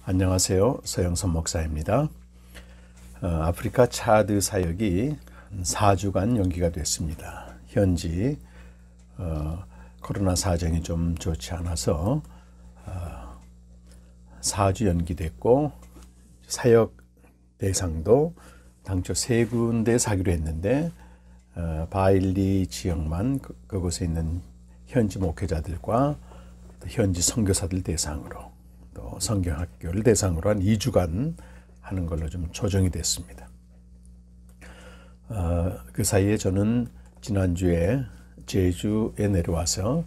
안녕하세요. 서영선 목사입니다. 아프리카 차드 사역이 4주간 연기가 됐습니다. 현지 코로나 사정이 좀 좋지 않아서 4주 연기됐고, 사역 대상도 당초 3군데 사기로 했는데 바일리 지역만 그곳에 있는 현지 목회자들과 현지 선교사들 대상으로, 또 성경학교를 대상으로 한 2주간 하는 걸로 좀 조정이 됐습니다. 그 사이에 저는 지난주에 제주에 내려와서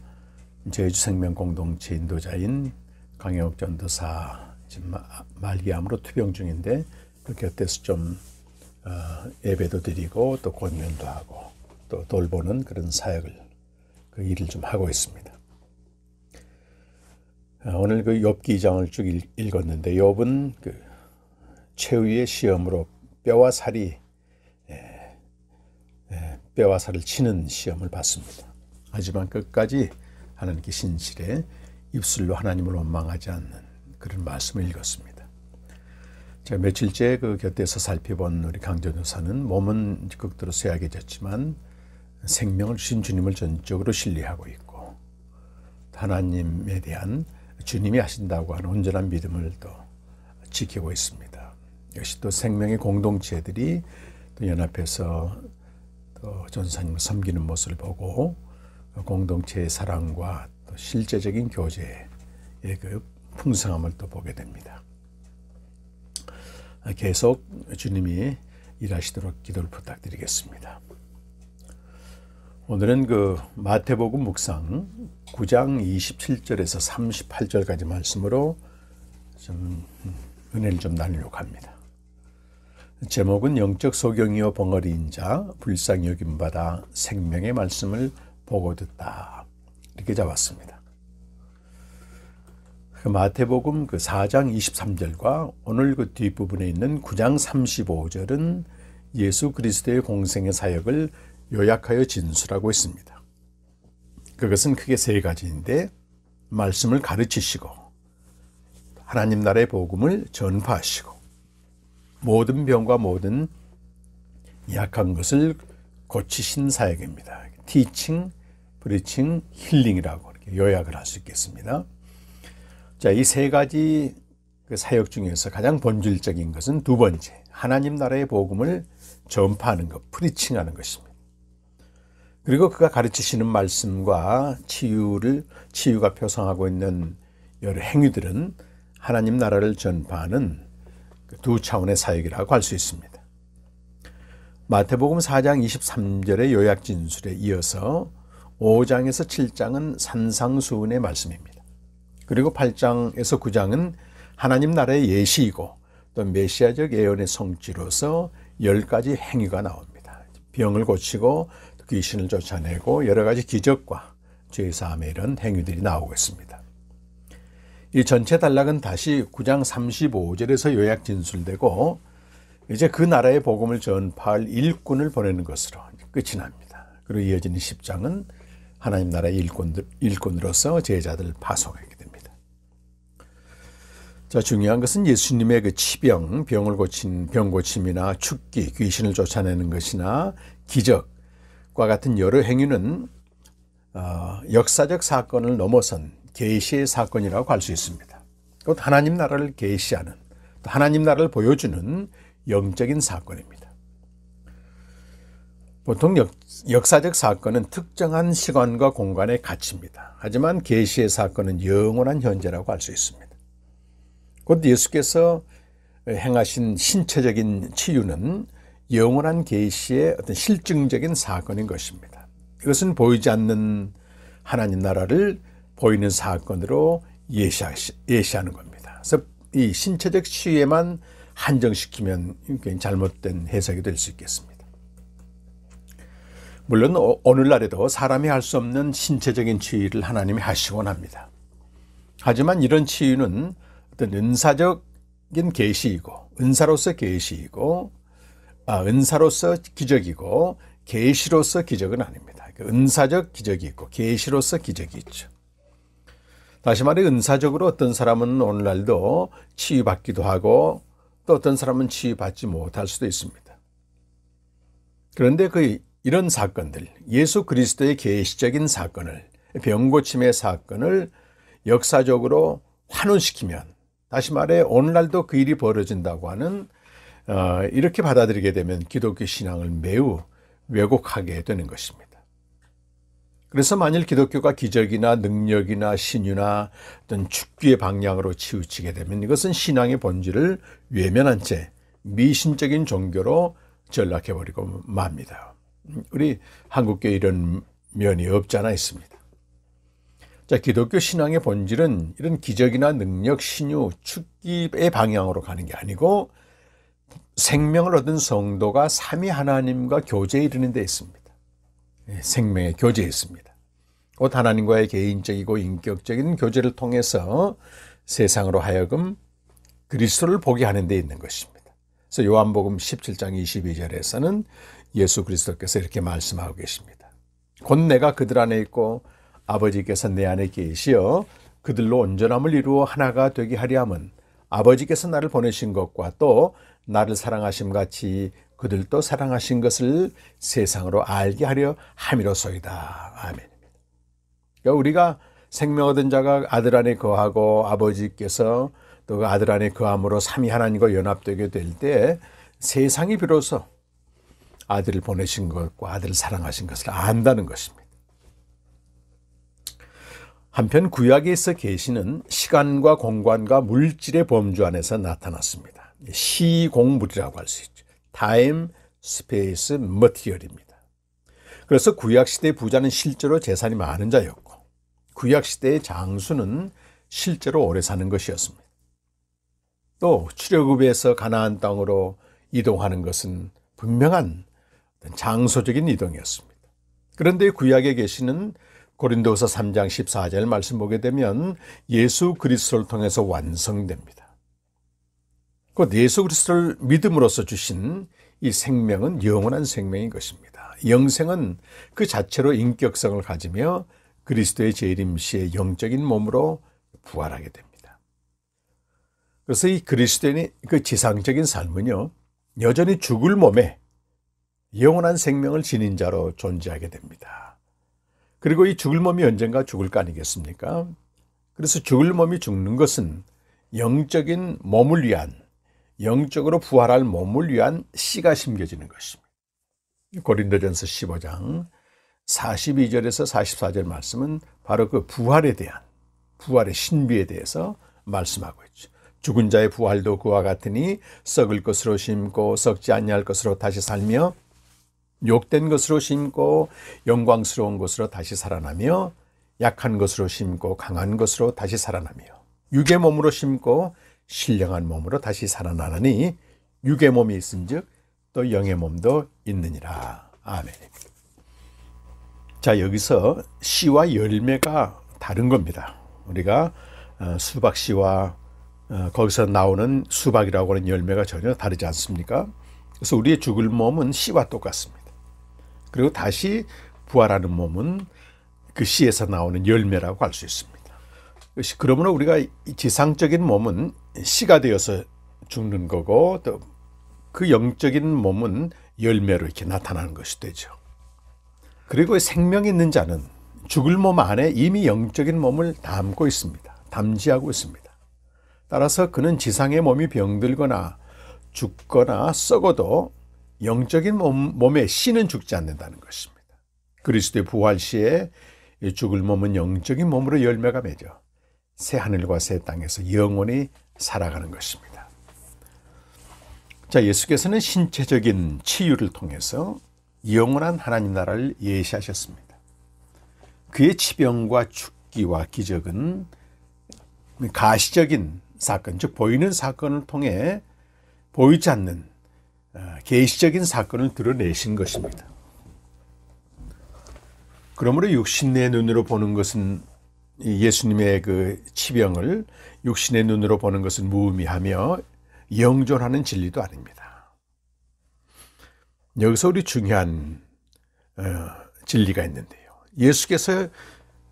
제주 생명 공동체 인도자인 강영욱 전도사 지금 말기암으로 투병 중인데, 그 곁에서 좀 예배도 드리고 또 권면도 하고 또 돌보는 그런 사역을, 그 일을 좀 하고 있습니다. 오늘 그 욥기 2장을 쭉 읽었는데, 욥은 그 최후의 시험으로 뼈와 살을 치는 시험을 받습니다. 하지만 끝까지 하나님께 신실해 입술로 하나님을 원망하지 않는 그런 말씀을 읽었습니다. 제가 며칠째 그 곁에서 살펴본 우리 강 전도사는 몸은 극도로 쇠약해졌지만 생명을 주신 주님을 전적으로 신뢰하고 있고, 하나님에 대한 주님이 하신다고 하는 온전한 믿음을 또 지키고 있습니다. 역시 또 생명의 공동체들이 또 연합해서 또 전사님을 섬기는 모습을 보고 공동체의 사랑과 또 실제적인 교제의 그 풍성함을 또 보게 됩니다. 계속 주님이 일하시도록 기도를 부탁드리겠습니다. 오늘은 그 마태복음 묵상 9장 27절에서 38절까지 말씀으로 좀 은혜를 좀 나누려고 합니다. 제목은 영적 소경이요 벙어리인 자 불쌍히 여김받아 생명의 말씀을 보고 듣다, 이렇게 잡았습니다. 그 마태복음 그 4장 23절과 오늘 그 뒷부분에 있는 9장 35절은 예수 그리스도의 공생의 사역을 요약하여 진술하고 있습니다. 그것은 크게 3가지인데, 말씀을 가르치시고, 하나님 나라의 복음을 전파하시고, 모든 병과 모든 약한 것을 고치신 사역입니다. 티칭, 프리칭, 힐링이라고 이렇게 요약을 할 수 있겠습니다. 자, 이 3가지 그 사역 중에서 가장 본질적인 것은 2번째, 하나님 나라의 복음을 전파하는 것, 프리칭하는 것입니다. 그리고 그가 가르치시는 말씀과 치유가 표상하고 있는 여러 행위들은 하나님 나라를 전파하는 그 2차원의 사역이라고 할 수 있습니다. 마태복음 4장 23절의 요약 진술에 이어서 5장에서 7장은 산상수훈의 말씀입니다. 그리고 8장에서 9장은 하나님 나라의 예시이고 또 메시아적 예언의 성취로서 10가지 행위가 나옵니다. 병을 고치고 귀신을 쫓아내고 여러 가지 기적과 죄사함의 이런 행위들이 나오고 있습니다. 이 전체 단락은 다시 9장 35절에서 요약 진술되고, 이제 그 나라의 복음을 전파할 일꾼을 보내는 것으로 끝이 납니다. 그리고 이어지는 10장은 하나님 나라의 일꾼으로서 제자들을 파송하게 됩니다. 자, 중요한 것은 예수님의 그 치병, 병을 고친 병고침이나 축기, 귀신을 쫓아내는 것이나 기적 과 같은 여러 행위는 역사적 사건을 넘어선 계시의 사건이라고 할 수 있습니다. 곧 하나님 나라를 계시하는, 또 하나님 나라를 보여주는 영적인 사건입니다. 보통 역사적 사건은 특정한 시간과 공간의 가치입니다. 하지만 계시의 사건은 영원한 현재라고 할 수 있습니다. 곧 예수께서 행하신 신체적인 치유는 영원한 계시의 어떤 실증적인 사건인 것입니다. 이것은 보이지 않는 하나님 나라를 보이는 사건으로 예시하는 겁니다. 그래서 이 신체적 치유에만 한정시키면 굉장히 잘못된 해석이 될 수 있겠습니다. 물론 오늘날에도 사람이 할 수 없는 신체적인 치유를 하나님이 하시곤 합니다. 하지만 이런 치유는 어떤 은사적인 계시이고, 은사로서 계시이고, 은사로서 기적이고 계시로서 기적은 아닙니다. 은사적 기적이 있고 계시로서 기적이 있죠. 다시 말해 은사적으로 어떤 사람은 오늘날도 치유받기도 하고 또 어떤 사람은 치유받지 못할 수도 있습니다. 그런데 이런 사건들, 예수 그리스도의 계시적인 사건을, 병고침의 사건을 역사적으로 환원시키면, 다시 말해 오늘날도 그 일이 벌어진다고 하는 이렇게 받아들이게 되면 기독교 신앙을 매우 왜곡하게 되는 것입니다. 그래서 만일 기독교가 기적이나 능력이나 신유나 어떤 축기의 방향으로 치우치게 되면 이것은 신앙의 본질을 외면한 채 미신적인 종교로 전락해버리고 맙니다. 우리 한국교회 이런 면이 없잖아 있습니다. 자, 기독교 신앙의 본질은 이런 기적이나 능력, 신유, 축기의 방향으로 가는 게 아니고 생명을 얻은 성도가 삼위 하나님과 교제에 이르는 데 있습니다. 생명의 교제에 있습니다. 곧 하나님과의 개인적이고 인격적인 교제를 통해서 세상으로 하여금 그리스도를 보게 하는 데 있는 것입니다. 그래서 요한복음 17장 22절에서는 예수 그리스도께서 이렇게 말씀하고 계십니다. 곧 내가 그들 안에 있고 아버지께서 내 안에 계시어 그들로 온전함을 이루어 하나가 되게 하려 함은 아버지께서 나를 보내신 것과 또 나를 사랑하심 같이 그들도 사랑하신 것을 세상으로 알게 하려 함이로소이다. 아멘입니다. 그러니까 우리가 생명 얻은 자가 아들 안에 거하고 아버지께서 또 그 아들 안에 거함으로 삼위 하나님과 연합되게 될 때 세상이 비로소 아들을 보내신 것과 아들을 사랑하신 것을 안다는 것입니다. 한편 구약에서 계시는 시간과 공간과 물질의 범주 안에서 나타났습니다. 시공물이라고 할 수 있죠. 타임, 스페이스, 머티리얼입니다. 그래서 구약시대의 부자는 실제로 재산이 많은 자였고 구약시대의 장수는 실제로 오래 사는 것이었습니다. 또 출애굽에서 가나안 땅으로 이동하는 것은 분명한 장소적인 이동이었습니다. 그런데 구약에 계시는 고린도후서 3장 14절 말씀 보게 되면 예수 그리스도를 통해서 완성됩니다. 곧 예수 그리스도를 믿음으로써 주신 이 생명은 영원한 생명인 것입니다. 영생은 그 자체로 인격성을 가지며 그리스도의 재림시의 영적인 몸으로 부활하게 됩니다. 그래서 이 그리스도인의 그 지상적인 삶은요, 여전히 죽을 몸에 영원한 생명을 지닌 자로 존재하게 됩니다. 그리고 이 죽을 몸이 언젠가 죽을 거 아니겠습니까? 그래서 죽을 몸이 죽는 것은 영적인 몸을 위한, 영적으로 부활할 몸을 위한 씨가 심겨지는 것입니다. 고린도전서 15장 42절에서 44절 말씀은 바로 그 부활에 대한, 부활의 신비에 대해서 말씀하고 있죠. 죽은 자의 부활도 그와 같으니 썩을 것으로 심고 썩지 아니할 것으로 다시 살며 욕된 것으로 심고 영광스러운 것으로 다시 살아나며 약한 것으로 심고 강한 것으로 다시 살아나며 육의 몸으로 심고 신령한 몸으로 다시 살아나느니 육의 몸이 있은즉 또 영의 몸도 있느니라. 아멘입니다. 자, 여기서 씨와 열매가 다른 겁니다. 우리가 수박 씨와 거기서 나오는 수박이라고 하는 열매가 전혀 다르지 않습니까? 그래서 우리의 죽을 몸은 씨와 똑같습니다. 그리고 다시 부활하는 몸은 그 씨에서 나오는 열매라고 할 수 있습니다. 그러므로 우리가 이 지상적인 몸은 씨가 되어서 죽는 거고 또 그 영적인 몸은 열매로 이렇게 나타나는 것이 되죠. 그리고 생명이 있는 자는 죽을 몸 안에 이미 영적인 몸을 담고 있습니다. 담지하고 있습니다. 따라서 그는 지상의 몸이 병들거나 죽거나 썩어도 영적인 몸의 씨는 죽지 않는다는 것입니다. 그리스도의 부활 시에 죽을 몸은 영적인 몸으로 열매가 맺어 새 하늘과 새 땅에서 영원히 살아가는 것입니다. 자, 예수께서는 신체적인 치유를 통해서 영원한 하나님 나라를 예시하셨습니다. 그의 치병과 죽기와 기적은 가시적인 사건, 즉 보이는 사건을 통해 보이지 않는 계시적인 사건을 드러내신 것입니다. 그러므로 육신의 눈으로 보는 것은 예수님의 그 치병을 육신의 눈으로 보는 것은 무의미하며 영존하는 진리도 아닙니다. 여기서 우리 중요한 진리가 있는데요. 예수께서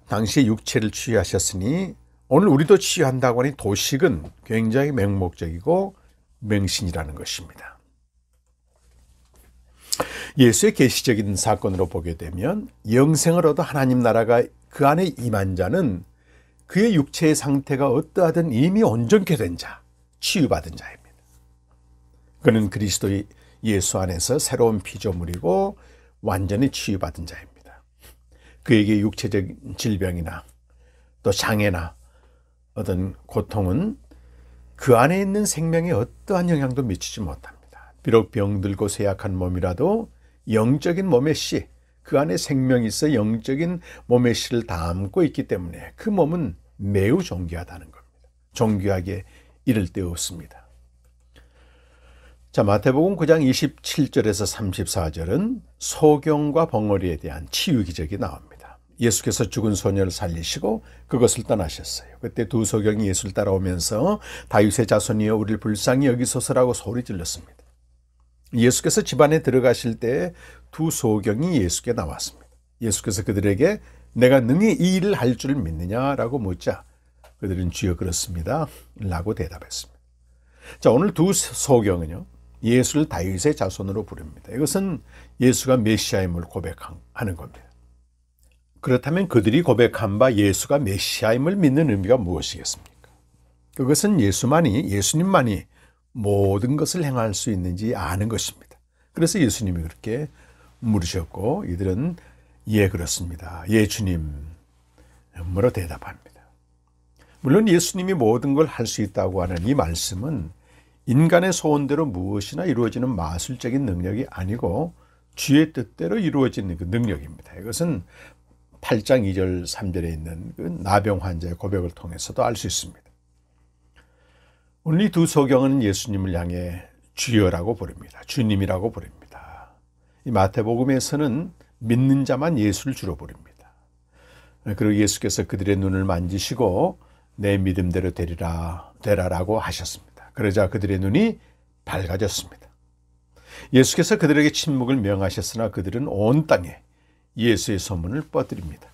당시에 육체를 취하셨으니 오늘 우리도 치유한다고 하니 도식은 굉장히 맹목적이고 맹신이라는 것입니다. 예수의 계시적인 사건으로 보게 되면 영생을 얻어 하나님 나라가 그 안에 임한 자는 그의 육체의 상태가 어떠하든 이미 온전케 된 자, 치유받은 자입니다. 그는 그리스도 예수 안에서 새로운 피조물이고 완전히 치유받은 자입니다. 그에게 육체적 질병이나 또 장애나 어떤 고통은 그 안에 있는 생명에 어떠한 영향도 미치지 못합니다. 비록 병들고 쇠약한 몸이라도 영적인 몸의 씨, 그 안에 생명이 있어 영적인 몸의 씨를 담고 있기 때문에 그 몸은 매우 존귀하다는 겁니다. 존귀하게 이를 데 없습니다. 자, 마태복음 9장 27절에서 34절은 소경과 벙어리에 대한 치유 기적이 나옵니다. 예수께서 죽은 소녀를 살리시고 그것을 떠나셨어요. 그때 두 소경이 예수를 따라오면서 다윗의 자손이여 우리를 불쌍히 여기소서라고 소리 질렀습니다. 예수께서 집안에 들어가실 때 두 소경이 예수께 나왔습니다. 예수께서 그들에게 내가 능히 이 일을 할 줄 믿느냐라고 묻자 그들은 주여 그렇습니다 라고 대답했습니다. 자, 오늘 두 소경은요, 예수를 다윗의 자손으로 부릅니다. 이것은 예수가 메시아임을 고백하는 겁니다. 그렇다면 그들이 고백한 바 예수가 메시아임을 믿는 의미가 무엇이겠습니까? 그것은 예수님만이 모든 것을 행할 수 있는지 아는 것입니다. 그래서 예수님이 그렇게 물으셨고 이들은 예 그렇습니다. 예 주님 뭐로 대답합니다. 물론 예수님이 모든 걸 할 수 있다고 하는 이 말씀은 인간의 소원대로 무엇이나 이루어지는 마술적인 능력이 아니고 주의 뜻대로 이루어지는 그 능력입니다. 이것은 8장 2절 3절에 있는 그 나병 환자의 고백을 통해서도 알 수 있습니다. 오늘 이 두 소경은 예수님을 향해 주여라고 부릅니다. 주님이라고 부릅니다. 이 마태복음에서는 믿는 자만 예수를 주로 부릅니다. 그리고 예수께서 그들의 눈을 만지시고 내 믿음대로 되라라고 하셨습니다. 그러자 그들의 눈이 밝아졌습니다. 예수께서 그들에게 침묵을 명하셨으나 그들은 온 땅에 예수의 소문을 뻗드립니다.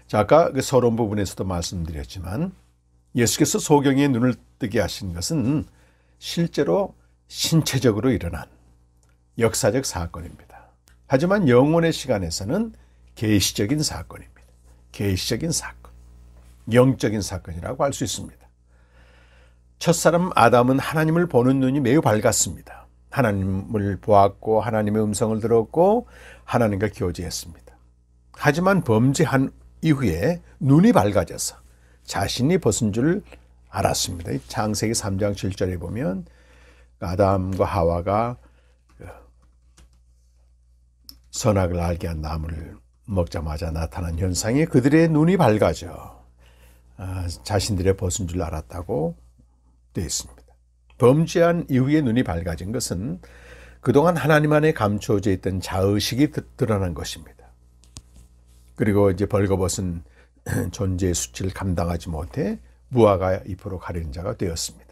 자, 아까 그 서론 부분에서도 말씀드렸지만 예수께서 소경의 눈을 뜨게 하신 것은 실제로 신체적으로 일어난 역사적 사건입니다. 하지만 영혼의 시간에서는 계시적인 사건입니다. 계시적인 사건, 영적인 사건이라고 할 수 있습니다. 첫사람 아담은 하나님을 보는 눈이 매우 밝았습니다. 하나님을 보았고 하나님의 음성을 들었고 하나님과 교제했습니다. 하지만 범죄한 이후에 눈이 밝아져서 자신이 벗은 줄 알았습니다. 창세기 3장 7절에 보면 아담과 하와가 선악을 알게 한 나무를 먹자마자 나타난 현상이 그들의 눈이 밝아져 자신들의 벗은 줄 알았다고 되어 있습니다. 범죄한 이후에 눈이 밝아진 것은 그동안 하나님 안에 감추어져 있던 자의식이 드러난 것입니다. 그리고 이제 벌거벗은 존재의 수치를 감당하지 못해 무화과 잎으로 가리는 자가 되었습니다.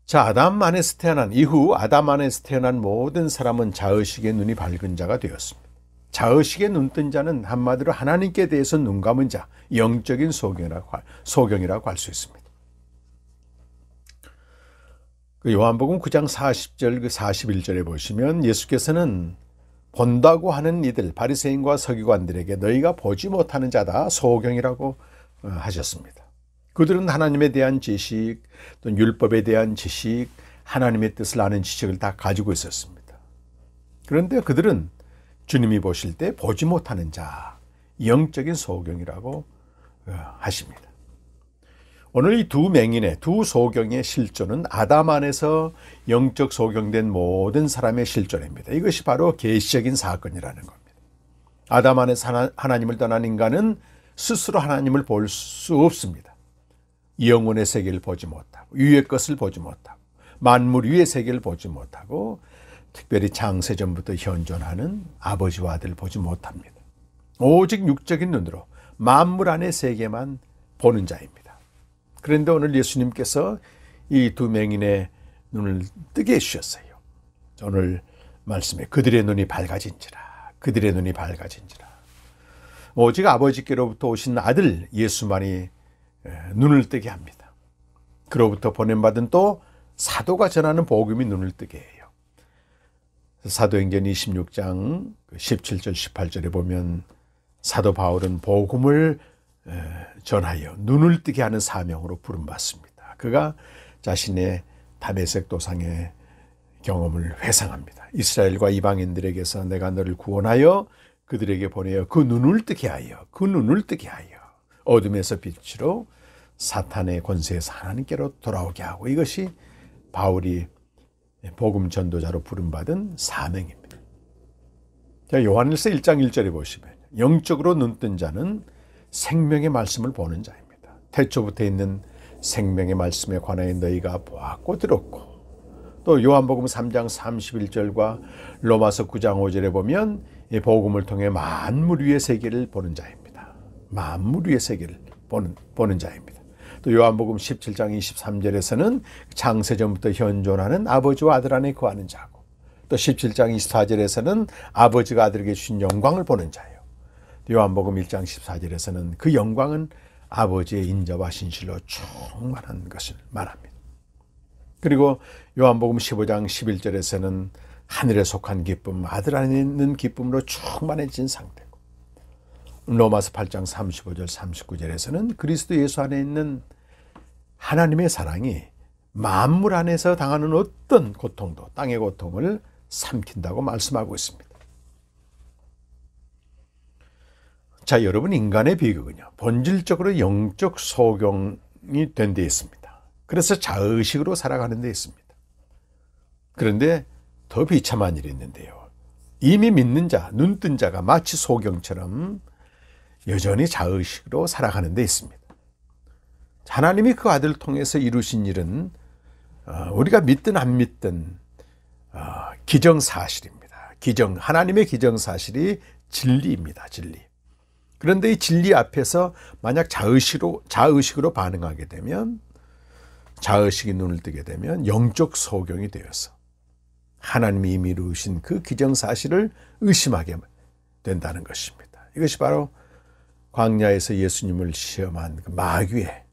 자, 아담 안에서 태어난 모든 사람은 자의식의 눈이 밝은 자가 되었습니다. 자의식의 눈뜬 자는 한마디로 하나님께 대해서 눈 감은 자, 영적인 소경이라고 할 수 있습니다. 요한복음 9장 40절 41절에 보시면 예수께서는 본다고 하는 이들 바리새인과 서기관들에게 너희가 보지 못하는 자다 소경이라고 하셨습니다. 그들은 하나님에 대한 지식, 또 율법에 대한 지식, 하나님의 뜻을 아는 지식을 다 가지고 있었습니다. 그런데 그들은 주님이 보실 때 보지 못하는 자, 영적인 소경이라고 하십니다. 오늘 이 두 소경의 실존은 아담 안에서 영적 소경된 모든 사람의 실존입니다. 이것이 바로 계시적인 사건이라는 겁니다. 아담 안에서 하나님을 떠난 인간은 스스로 하나님을 볼 수 없습니다. 영혼의 세계를 보지 못하고 위의 것을 보지 못하고 만물 위의 세계를 보지 못하고 특별히 창세전부터 현존하는 아버지와 아들을 보지 못합니다. 오직 육적인 눈으로 만물 안의 세계만 보는 자입니다. 그런데 오늘 예수님께서 이 두 맹인의 눈을 뜨게 해주셨어요. 오늘 말씀에 그들의 눈이 밝아진지라. 오직 아버지께로부터 오신 아들 예수만이 눈을 뜨게 합니다. 그로부터 보냄받은 또 사도가 전하는 복음이 눈을 뜨게 해요. 사도행전 26장 17절 18절에 보면 사도 바울은 복음을 전하여 눈을 뜨게 하는 사명으로 부름받습니다. 그가 자신의 다메섹 도상의 경험을 회상합니다. 이스라엘과 이방인들에게서 내가 너를 구원하여 그들에게 보내어 그 눈을 뜨게 하여 어둠에서 빛으로 사탄의 권세에서 하나님께로 돌아오게 하고, 이것이 바울이 복음 전도자로 부름받은 사명입니다. 자, 요한일서 1장 1절에 보시면 영적으로 눈뜬 자는 생명의 말씀을 보는 자입니다. 태초부터 있는 생명의 말씀에 관하여 너희가 보았고 들었고, 또 요한복음 3장 31절과 로마서 9장 5절에 보면 이 복음을 통해 만물 위의 세계를 보는 자입니다. 만물 위의 세계를 보는 자입니다. 또 요한복음 17장 23절에서는 창세전부터 현존하는 아버지와 아들 안에 거하는 자고, 또 17장 24절에서는 아버지가 아들에게 주신 영광을 보는 자예요. 요한복음 1장 14절에서는 그 영광은 아버지의 인자와 신실로 충만한 것을 말합니다. 그리고 요한복음 15장 11절에서는 하늘에 속한 기쁨, 아들 안에 있는 기쁨으로 충만해진 상태고, 로마서 8장 35절 39절에서는 그리스도 예수 안에 있는 하나님의 사랑이 만물 안에서 당하는 어떤 고통도 땅의 고통을 삼킨다고 말씀하고 있습니다. 자, 여러분, 인간의 비극은요, 본질적으로 영적 소경이 된 데 있습니다. 그래서 자의식으로 살아가는 데 있습니다. 그런데 더 비참한 일이 있는데요, 이미 믿는 자, 눈뜬 자가 마치 소경처럼 여전히 자의식으로 살아가는 데 있습니다. 하나님이 그 아들을 통해서 이루신 일은 우리가 믿든 안 믿든 기정사실입니다. 하나님의 기정사실이 진리입니다. 진리. 그런데 이 진리 앞에서 만약 자의식으로 반응하게 되면, 자의식이 눈을 뜨게 되면 영적 소경이 되어서 하나님이 이미 이루신 그 기정사실을 의심하게 된다는 것입니다. 이것이 바로 광야에서 예수님을 시험한 그 마귀의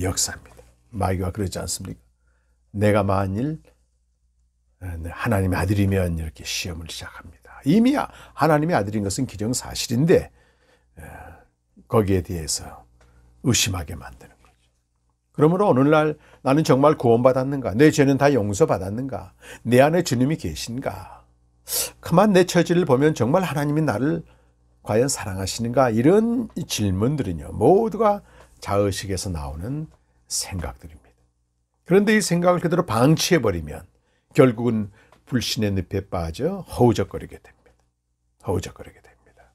역사입니다. 마귀가 그러지 않습니까? 내가 만일 하나님의 아들이면 이렇게 시험을 시작합니다. 이미 하나님의 아들인 것은 기정사실인데 거기에 대해서 의심하게 만드는 거죠. 그러므로 오늘날 나는 정말 구원받았는가? 내 죄는 다 용서받았는가? 내 안에 주님이 계신가? 그만 내 처지를 보면 정말 하나님이 나를 과연 사랑하시는가? 이런 질문들은요, 모두가 자의식에서 나오는 생각들입니다. 그런데 이 생각을 그대로 방치해버리면 결국은 불신의 늪에 빠져 허우적거리게 됩니다. 허우적거리게 됩니다.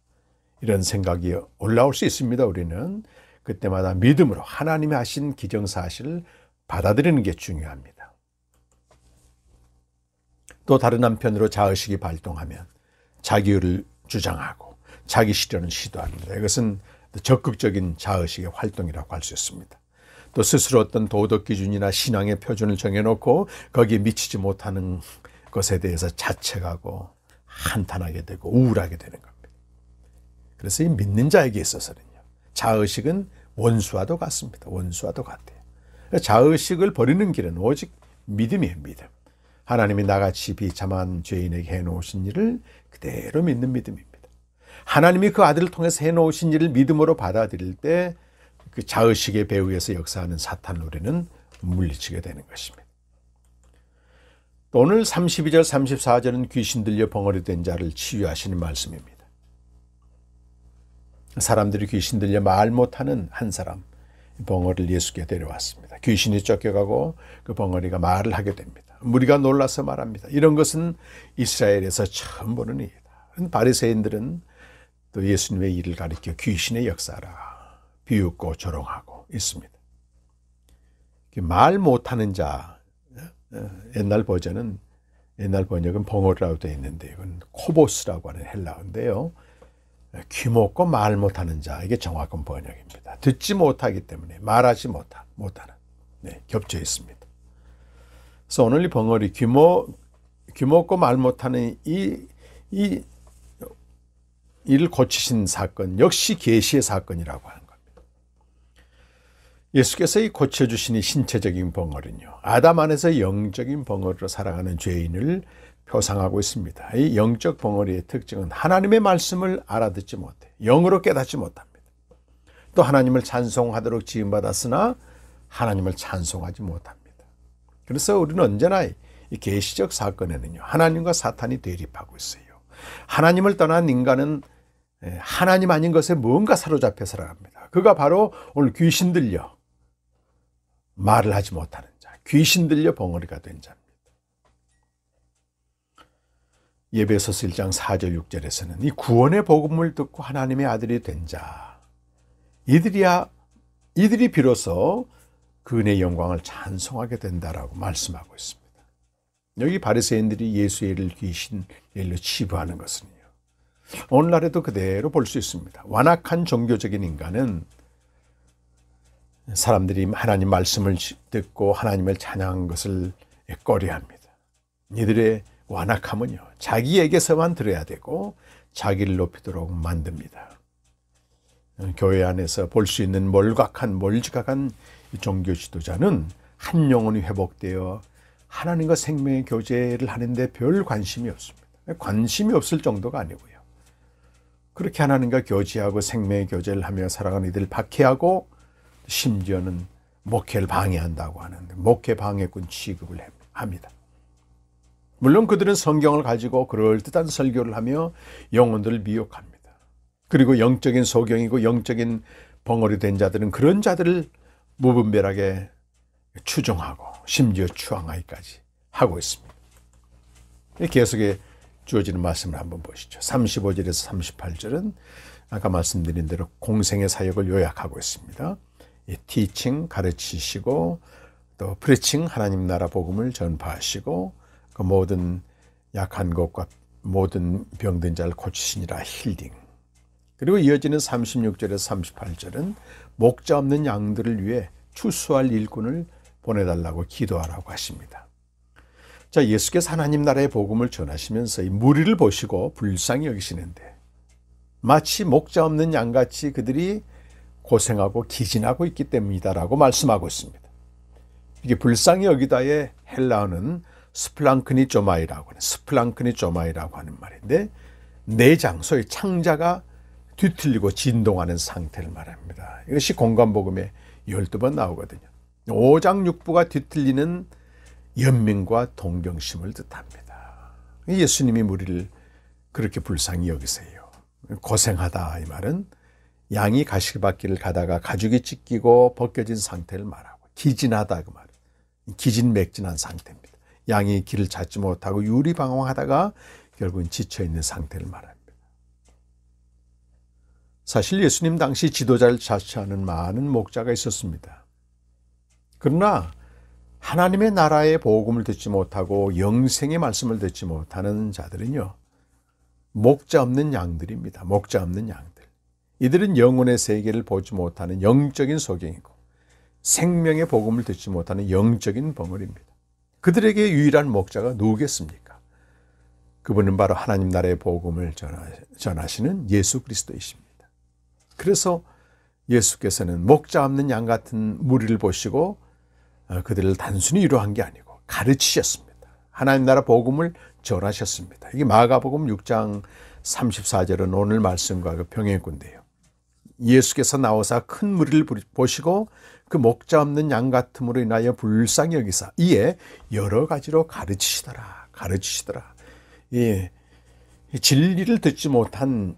이런 생각이 올라올 수 있습니다. 우리는 그때마다 믿음으로 하나님이 하신 기정사실을 받아들이는 게 중요합니다. 또 다른 한편으로 자의식이 발동하면 자기를 주장하고 자기 실현을 시도합니다. 이것은 적극적인 자의식의 활동이라고 할 수 있습니다. 또 스스로 어떤 도덕 기준이나 신앙의 표준을 정해놓고 거기에 미치지 못하는 것에 대해서 자책하고 한탄하게 되고 우울하게 되는 겁니다. 그래서 이 믿는 자에게 있어서는요, 자의식은 원수와도 같습니다. 원수와도 같아요. 자의식을 버리는 길은 오직 믿음이에요. 믿음. 하나님이 나같이 비참한 죄인에게 해놓으신 일을 그대로 믿는 믿음입니다. 하나님이 그 아들을 통해서 해놓으신 일을 믿음으로 받아들일 때 그 자의식의 배후에서 역사하는 사탄을 우리는 물리치게 되는 것입니다. 또 오늘 32절 34절은 귀신 들려 벙어리 된 자를 치유하시는 말씀입니다. 사람들이 귀신 들려 말 못하는 한 사람, 벙어리를 예수께 데려왔습니다. 귀신이 쫓겨가고 그 벙어리가 말을 하게 됩니다. 무리가 놀라서 말합니다. 이런 것은 이스라엘에서 처음 보는 일이다. 바리새인들은 또 예수님의 일을 가리켜 귀신의 역사라 비웃고 조롱하고 있습니다. 말 못하는 자, 옛날 번역은 벙어리라고 되어 있는데 이건 코보스라고 하는 헬라어인데요. 귀 먹고 말 못하는 자, 이게 정확한 번역입니다. 듣지 못하기 때문에 말하지 못하는, 겹쳐 있습니다. 그래서 오늘 이 벙어리, 귀 먹고 말 못하는 이 이를 고치신 사건, 역시 계시의 사건이라고 하는 겁니다. 예수께서 이 고쳐주신 이 신체적인 벙어리는요, 아담 안에서 영적인 벙어리로 살아가는 죄인을 표상하고 있습니다. 이 영적 벙어리의 특징은 하나님의 말씀을 알아듣지 못해, 영으로 깨닫지 못합니다. 또 하나님을 찬송하도록 지음받았으나 하나님을 찬송하지 못합니다. 그래서 우리는 언제나 이 계시적 사건에는요, 하나님과 사탄이 대립하고 있어요. 하나님을 떠난 인간은 하나님 아닌 것에 뭔가 사로잡혀 살아갑니다. 그가 바로 오늘 귀신 들려 말을 하지 못하는 자, 귀신 들려 벙어리가 된 자입니다. 에베소서 1장 4절 6절에서는 이 구원의 복음을 듣고 하나님의 아들이 된 자, 이들이 비로소 그 은혜의 영광을 찬송하게 된다라고 말씀하고 있습니다. 여기 바리새인들이 예수의 일을 귀신 일로 치부하는 것은요, 오늘날에도 그대로 볼 수 있습니다. 완악한 종교적인 인간은 사람들이 하나님 말씀을 듣고 하나님을 찬양한 것을 꺼려합니다. 이들의 완악함은요, 자기에게서만 들어야 되고 자기를 높이도록 만듭니다. 교회 안에서 볼 수 있는 몰지각한 종교 지도자는 한 영혼이 회복되어 하나님과 생명의 교제를 하는데 별 관심이 없습니다. 관심이 없을 정도가 아니고요, 그렇게 하나님과 교제하고 생명의 교제를 하며 살아가는 이들을 박해하고 심지어는 목회를 방해한다고 하는데 목회 방해꾼 취급을 합니다. 물론 그들은 성경을 가지고 그럴듯한 설교를 하며 영혼들을 미혹합니다. 그리고 영적인 소경이고 영적인 벙어리 된 자들은 그런 자들을 무분별하게 추종하고 심지어 추앙하기까지 하고 있습니다. 계속해 주어지는 말씀을 한번 보시죠. 35절에서 38절은 아까 말씀드린 대로 공생의 사역을 요약하고 있습니다. 티칭, 가르치시고, 또 프리칭, 하나님 나라 복음을 전파하시고, 그 모든 약한 것과 모든 병든 자를 고치시니라, 힐링. 그리고 이어지는 36절에서 38절은 목자 없는 양들을 위해 추수할 일꾼을 보내달라고 기도하라고 하십니다. 자, 예수께서 하나님 나라의 복음을 전하시면서 이 무리를 보시고 불쌍히 여기시는데 마치 목자 없는 양같이 그들이 고생하고 기진하고 있기 때문이다라고 말씀하고 있습니다. 이게 불쌍히 여기다의 헬라어는 스플랑크니조마이라고 하는 말인데, 내장, 소위 창자가 뒤틀리고 진동하는 상태를 말합니다. 이것이 공관복음에 12번 나오거든요. 오장육부가 뒤틀리는 연민과 동정심을 뜻합니다. 예수님이 무리를 그렇게 불쌍히 여기세요. 고생하다, 이 말은 양이 가시밭길을 가다가 가죽이 찢기고 벗겨진 상태를 말하고, 기진하다, 그 말은 기진맥진한 상태입니다. 양이 길을 찾지 못하고 유리방황하다가 결국은 지쳐있는 상태를 말합니다. 사실 예수님 당시 지도자를 자처하는 많은 목자가 있었습니다. 그러나 하나님의 나라의 복음을 듣지 못하고 영생의 말씀을 듣지 못하는 자들은요, 목자 없는 양들입니다. 목자 없는 양들. 이들은 영혼의 세계를 보지 못하는 영적인 소경이고 생명의 복음을 듣지 못하는 영적인 벙어리입니다. 그들에게 유일한 목자가 누구겠습니까? 그분은 바로 하나님 나라의 복음을 전하시는 예수 그리스도이십니다. 그래서 예수께서는 목자 없는 양 같은 무리를 보시고 그들을 단순히 위로한 게 아니고 가르치셨습니다. 하나님 나라 복음을 전하셨습니다. 이게 마가복음 6장 34절은 오늘 말씀과 그 병행군데요. 예수께서 나오사 큰 무리를 보시고 그 목자 없는 양 같음으로 인하여 불쌍히 여기사 이에 여러 가지로 가르치시더라. 예, 진리를 듣지 못한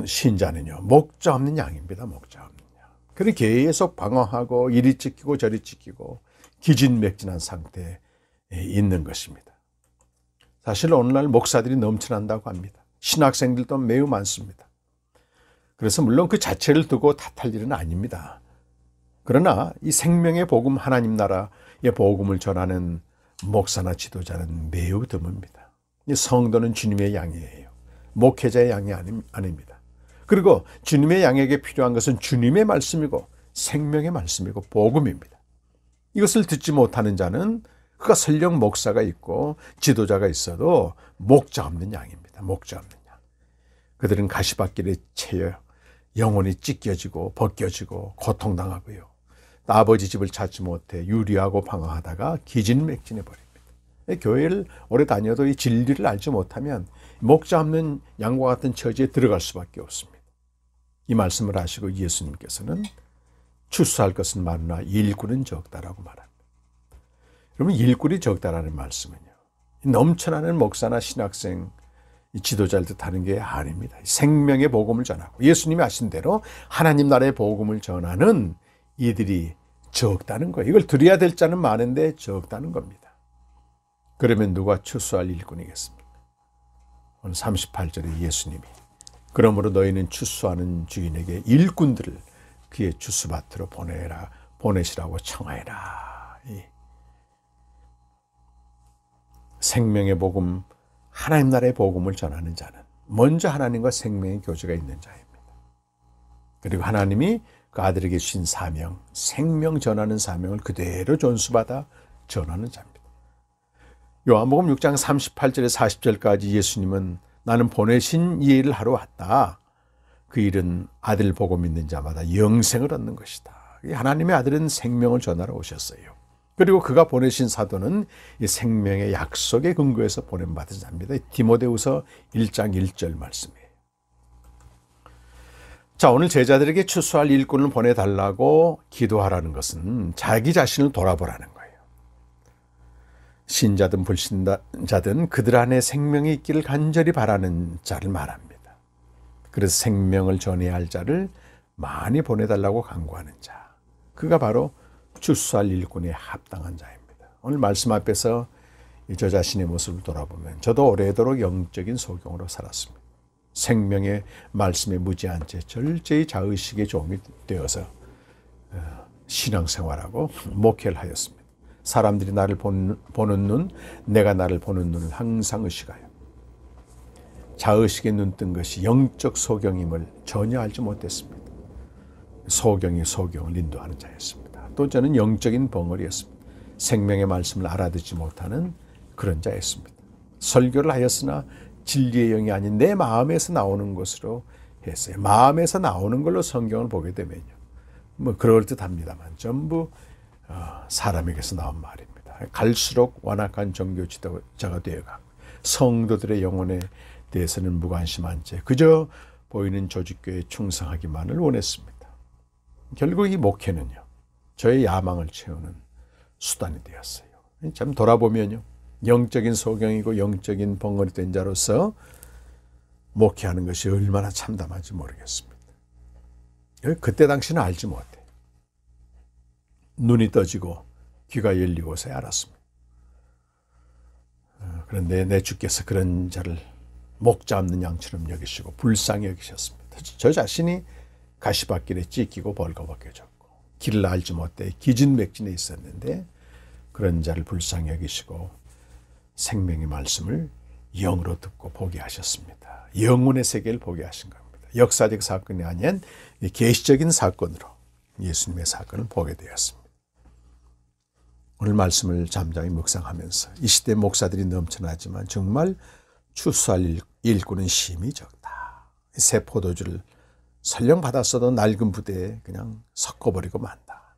신자는요, 목자 없는 양입니다. 목자 없는 양. 그는 계속 방황하고 이리 찢기고 저리 찢기고 기진맥진한 상태에 있는 것입니다. 사실 오늘날 목사들이 넘쳐난다고 합니다. 신학생들도 매우 많습니다. 그래서 물론 그 자체를 두고 탓할 일은 아닙니다. 그러나 이 생명의 복음, 하나님 나라의 복음을 전하는 목사나 지도자는 매우 드뭅니다. 이 성도는 주님의 양이에요. 목회자의 양이 아닙니다. 그리고 주님의 양에게 필요한 것은 주님의 말씀이고 생명의 말씀이고 복음입니다. 이것을 듣지 못하는 자는 그가 설령 목사가 있고 지도자가 있어도 목자 없는 양입니다. 목자 없는 양. 그들은 가시밭길에 채여 영혼이 찢겨지고 벗겨지고 고통당하고요. 아버지 집을 찾지 못해 유리하고 방황하다가 기진맥진해 버립니다. 교회를 오래 다녀도 이 진리를 알지 못하면 목자 없는 양과 같은 처지에 들어갈 수밖에 없습니다. 이 말씀을 하시고 예수님께서는 추수할 것은 많으나 일꾼은 적다라고 말합니다. 여러분, 일꾼이 적다라는 말씀은요, 넘쳐나는 목사나 신학생, 지도자를 뜻하는 게 아닙니다. 생명의 복음을 전하고 예수님이 하신 대로 하나님 나라의 복음을 전하는 이들이 적다는 거예요. 이걸 드려야 될 자는 많은데 적다는 겁니다. 그러면 누가 추수할 일꾼이겠습니까? 오늘 38절에 예수님이 그러므로 너희는 추수하는 주인에게 일꾼들을 그의 추수밭으로 보내시라고 청하여라. 생명의 복음, 하나님 나라의 복음을 전하는 자는 먼저 하나님과 생명의 교제가 있는 자입니다. 그리고 하나님이 그 아들에게 주신 사명, 생명 전하는 사명을 그대로 전수받아 전하는 자입니다. 요한복음 6장 38절에 40절까지 예수님은 나는 보내신 이 일을 하러 왔다. 그 일은 아들 보고 믿는 자마다 영생을 얻는 것이다. 하나님의 아들은 생명을 전하러 오셨어요. 그리고 그가 보내신 사도는 이 생명의 약속의 근거에서 보냄받은 자입니다. 디모데후서 1장 1절 말씀이에요. 자, 오늘 제자들에게 추수할 일꾼을 보내달라고 기도하라는 것은 자기 자신을 돌아보라는 거예요. 신자든 불신자든 그들 안에 생명이 있기를 간절히 바라는 자를 말합니다. 그래서 생명을 전해야 할 자를 많이 보내달라고 간구하는 자, 그가 바로 추수할 일꾼에 합당한 자입니다. 오늘 말씀 앞에서 저 자신의 모습을 돌아보면 저도 오래도록 영적인 소경으로 살았습니다. 생명의 말씀에 무지한 채 절제히 자의식의 종이 되어서 신앙생활하고 목회를 하였습니다. 사람들이 나를 보는 눈, 내가 나를 보는 눈을 항상 의식하여 자의식에 눈뜬 것이 영적 소경임을 전혀 알지 못했습니다. 소경이 소경을 인도하는 자였습니다. 또 저는 영적인 벙어리였습니다. 생명의 말씀을 알아듣지 못하는 그런 자였습니다. 설교를 하였으나 진리의 영이 아닌 내 마음에서 나오는 것으로 했어요. 마음에서 나오는 걸로 성경을 보게 되면요, 뭐 그럴듯합니다만 전부 사람에게서 나온 말입니다. 갈수록 완악한 종교 지도자가 되어가고 성도들의 영혼에 대해서는 무관심한 채 그저 보이는 조직교회에 충성하기만을 원했습니다. 결국 이 목회는요, 저의 야망을 채우는 수단이 되었어요. 참 돌아보면요, 영적인 소경이고 영적인 벙어리 된 자로서 목회하는 것이 얼마나 참담한지 모르겠습니다. 그때 당시는 알지 못해. 눈이 떠지고 귀가 열리고서야 알았습니다. 그런데 내 주께서 그런 자를 목자 없는 양처럼 여기시고 불쌍히 여기셨습니다. 저 자신이 가시밭길에 찢기고 벌거벗겨졌고 길을 알지 못해 기진맥진에 있었는데 그런 자를 불쌍히 여기시고 생명의 말씀을 영으로 듣고 보게 하셨습니다. 영혼의 세계를 보게 하신 겁니다. 역사적 사건이 아닌 계시적인 사건으로 예수님의 사건을 보게 되었습니다. 오늘 말씀을 잠잠히 묵상하면서 이 시대 목사들이 넘쳐나지만 정말 추수할 일꾼은 심히 적다. 새 포도주를 설령 받았어도 낡은 부대에 그냥 섞어버리고 만다.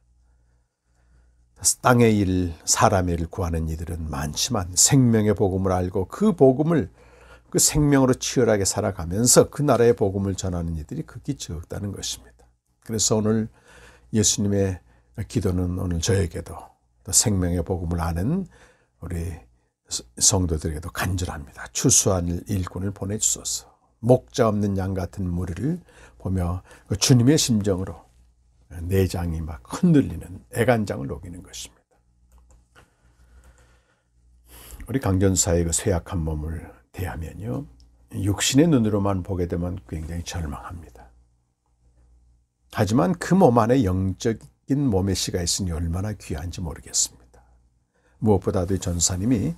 땅의 일, 사람의 일을 구하는 이들은 많지만 생명의 복음을 알고 그 복음을 그 생명으로 치열하게 살아가면서 그 나라의 복음을 전하는 이들이 극히 적다는 것입니다. 그래서 오늘 예수님의 기도는 오늘 저에게도 또 생명의 복음을 아는 우리 성도들에게도 간절합니다. 추수할 일꾼을 보내주소서. 목자 없는 양 같은 무리를 보며 그 주님의 심정으로 내장이 막 흔들리는 애간장을 녹이는 것입니다. 우리 강전사의 그 쇠약한 몸을 대하면요, 육신의 눈으로만 보게 되면 굉장히 절망합니다. 하지만 그 몸 안에 영적인 몸의 씨가 있으니 얼마나 귀한지 모르겠습니다. 무엇보다도 전사님이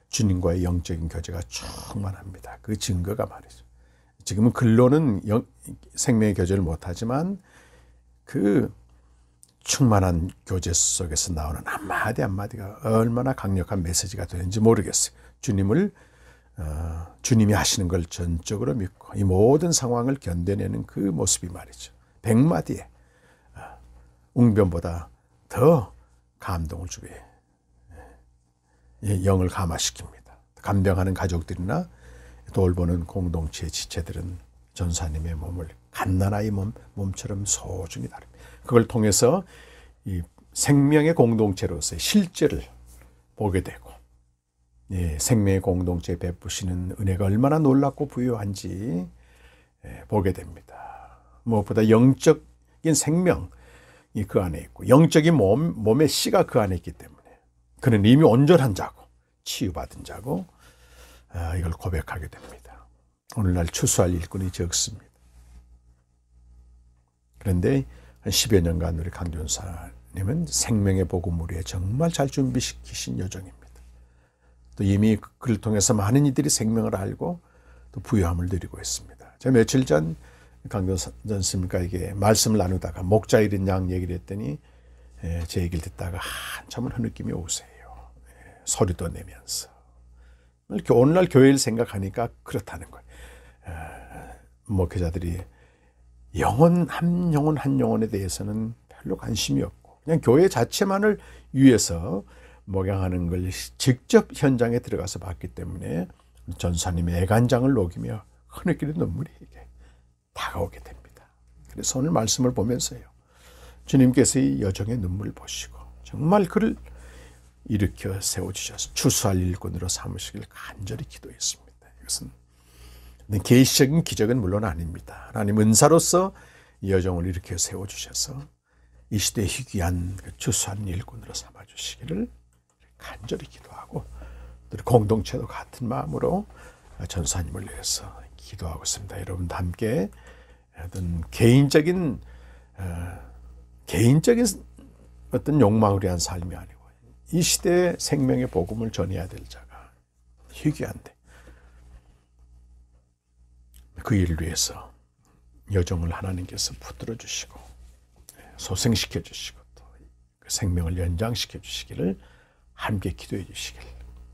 주님과의 영적인 교제가 충만합니다. 그 증거가 말이죠. 지금은 글로는 생명의 교제를 못하지만 그 충만한 교제 속에서 나오는 한마디 한마디가 얼마나 강력한 메시지가 되는지 모르겠어요. 주님을 주님이 하시는 걸 전적으로 믿고 이 모든 상황을 견뎌내는 그 모습이 말이죠. 100마디에 웅변보다 더 감동을 주게 영을 감화시킵니다. 간병하는 가족들이나 돌보는 공동체의 지체들은 전사님의 몸을 갓난아이 몸처럼 소중히 다룹니다. 그걸 통해서 이 생명의 공동체로서의 실제를 보게 되고 생명의 공동체에 베푸시는 은혜가 얼마나 놀랍고 부유한지 보게 됩니다. 무엇보다 영적인 생명이 그 안에 있고 영적인 몸의 씨가 그 안에 있기 때문에 그는 이미 온전한 자고 치유받은 자고 이걸 고백하게 됩니다. 오늘날 추수할 일꾼이 적습니다. 그런데 한 10여 년간 우리 강전사님은 생명의 복음을 위해 정말 잘 준비시키신 여정입니다. 또 이미 그를 통해서 많은 이들이 생명을 알고 또 부유함을 누리고 있습니다. 제가 며칠 전 강전사님과에게 말씀을 나누다가 목자 잃은 양 얘기를 했더니 제 얘기를 듣다가 한참을 흐느낌이 오세요. 소리도 내면서. 오늘날 교회를 생각하니까 그렇다는 거예요. 목회자들이 한 영혼에 대해서는 별로 관심이 없고 그냥 교회 자체만을 위해서 목양하는 걸 직접 현장에 들어가서 봤기 때문에 전사님의 애간장을 녹이며 흐느끼는 눈물이 다가오게 됩니다. 그래서 오늘 말씀을 보면서요. 주님께서 이 여정의 눈물을 보시고 정말 그를 일으켜 세워주셔서 추수할 일꾼으로 삼으시길 간절히 기도했습니다. 이것은 계시적인 기적은 물론 아닙니다. 하나님 은사로서 이 여정을 일으켜 세워주셔서 이 시대에 희귀한 추수한 일꾼으로 삼아주시기를 간절히 기도하고 또 공동체도 같은 마음으로 전사님을 위해서 기도하고 있습니다. 여러분도 함께 어떤 개인적인 어떤 욕망을 위한 삶이 아니고 이 시대에 생명의 복음을 전해야 될 자가 희귀한데 그 일을 위해서 여정을 하나님께서 붙들어 주시고 소생시켜 주시고 또 그 생명을 연장시켜 주시기를 함께 기도해 주시길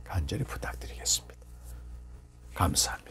간절히 부탁드리겠습니다. 감사합니다.